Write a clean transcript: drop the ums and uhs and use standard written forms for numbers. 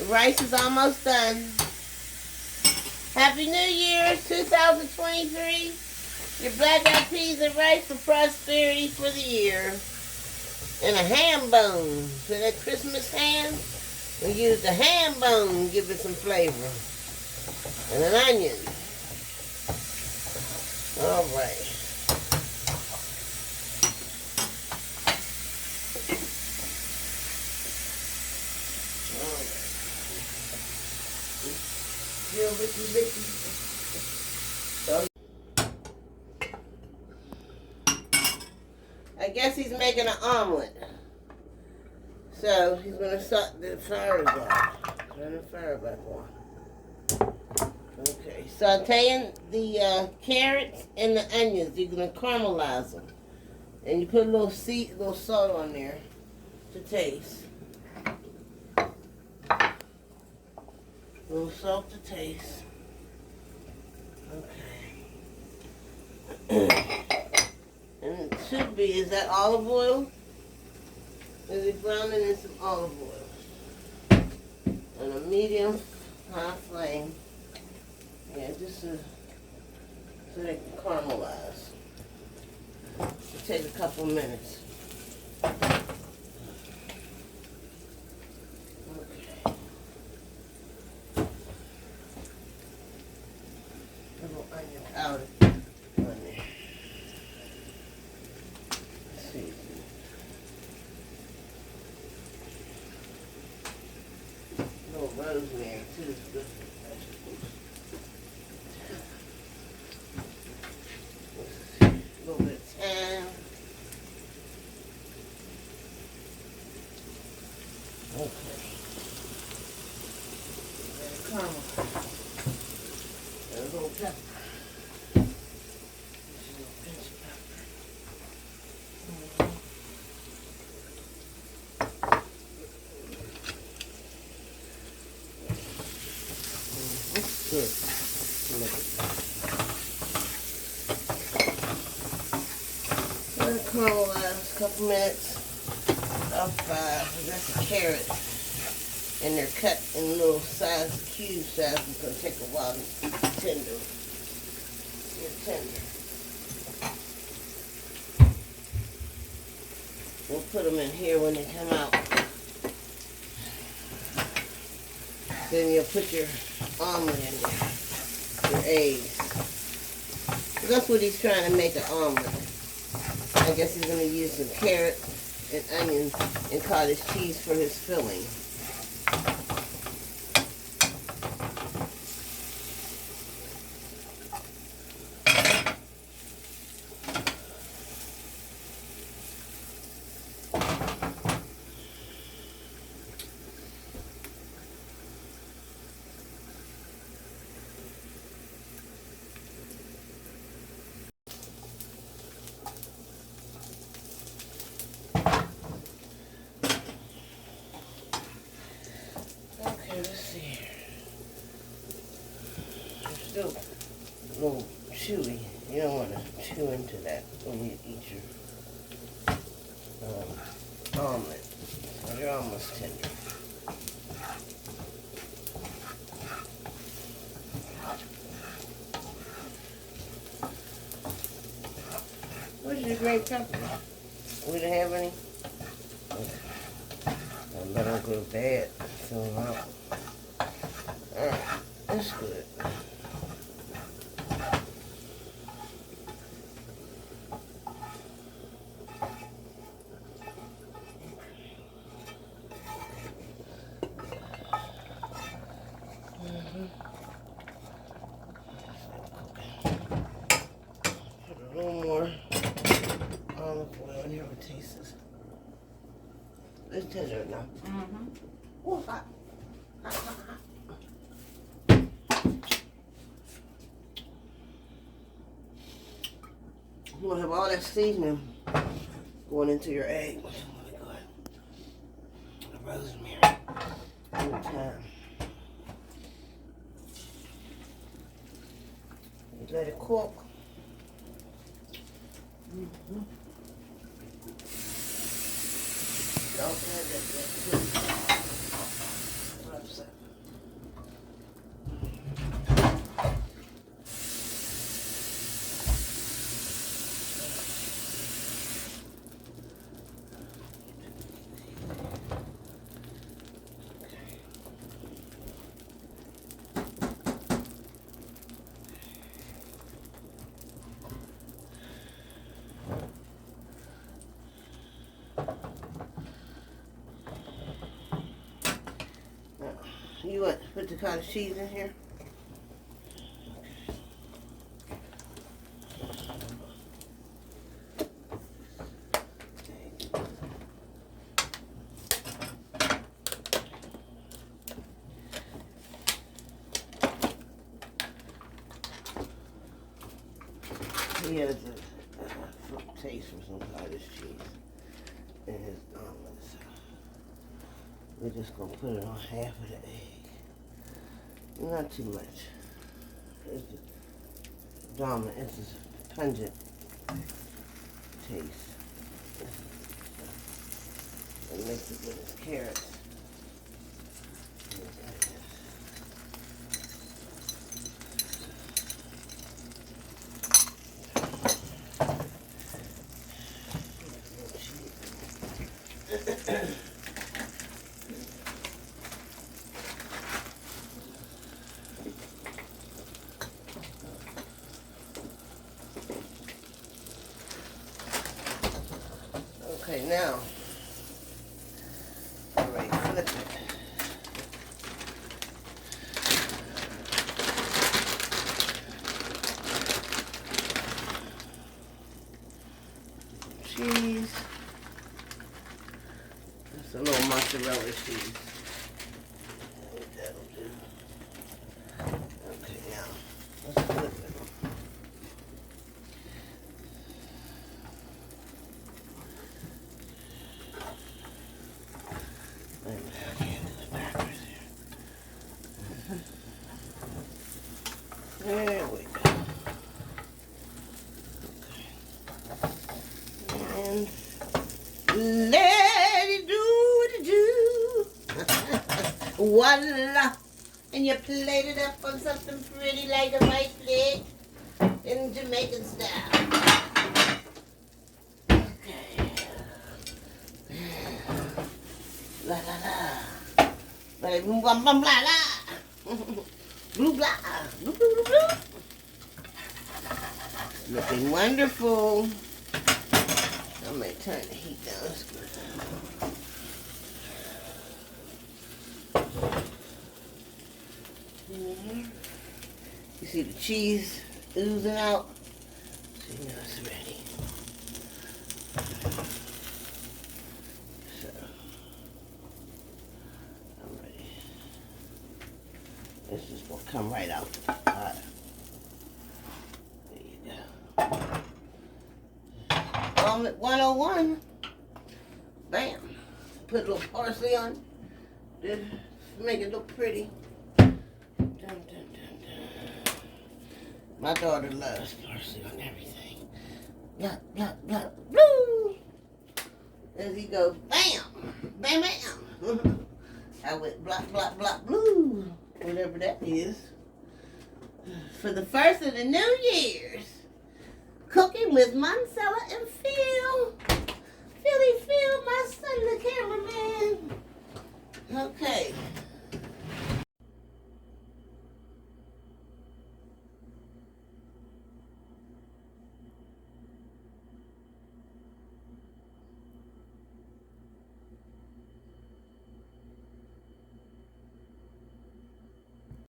The rice is almost done. Happy New Year, 2023. Your black-eyed peas and rice for prosperity for the year. And a ham bone. For that Christmas ham, we use the ham bone to give it some flavor. And an onion. All right. I guess he's making an omelet. So he's going to start the fire off. Turn the fire back on. Okay, sauteing the carrots and the onions. You're going to caramelize them. And you put a little salt on there to taste. A little salt to taste. Okay. And it should be, is that olive oil? Is it browning in some olive oil? On a medium high flame. Yeah, just so they can caramelize. It'll take a couple minutes. Little onion powder on there. Let's see. A little rosemary too is good for vegetables. Let's see. A little bit of thyme. Okay. And caramel. And a little pepper. Good. Let it caramelize a couple minutes. About 5. That's a carrot. And they're cut in little size, cube size. It's going to take a while to get tender. Get tender. We'll put them in here when they come out. Then you'll put your omelet in there, your eggs. So that's what he's trying to make, an omelet. I guess he's going to use some carrot and onion and cottage cheese for his filling. Let's see here. It's still a little chewy. You don't want to chew into that when you eat your omelet. So they're almost tender. Where's your green pepper? We didn't have any? Okay. Don't let them go bad. Fill them out. Alright, that's good. Put a little more olive oil in here with tastes. It's tender enough. Oh, hot. Hot, hot, hot. You want to have all that seasoning going into your egg. Which is really good. The rosemary. And the thyme. You let it cook. Don't let it get too upset. You want to put the cottage cheese in here? He has a taste for some cottage cheese in his omelets. We're just going to put it on half of the egg. Not too much. It's the dominant, it's a pungent taste. And mix it with his carrots. Okay, now, all right, flip it. Cheese. That's a little mozzarella cheese. That'll do. Okay, now, let's flip it. There we go. Okay. And let it do what it do. Voila. And you plate it up on something pretty like a white plate in Jamaican style. Okay. La la la. Blah blah blah blah. Blue blah. Blue, blue, blue, blue. Looking wonderful. I may turn the heat down. That's good. You see the cheese oozing out? So you know it's ready. So, I'm ready. This is going to come right out. There you go. Omelet 101. Bam. Put a little parsley on. Just make it look pretty. Dun, dun, dun, dun. My daughter loves parsley on everything. Blah, blah, blah, blue. As he goes, bam, bam, bam. I went block, block, block, blue. Whatever that is. For the first of the New Year's. Cooking with Moncella and Phil. Philly Phil, my son, the cameraman. Okay.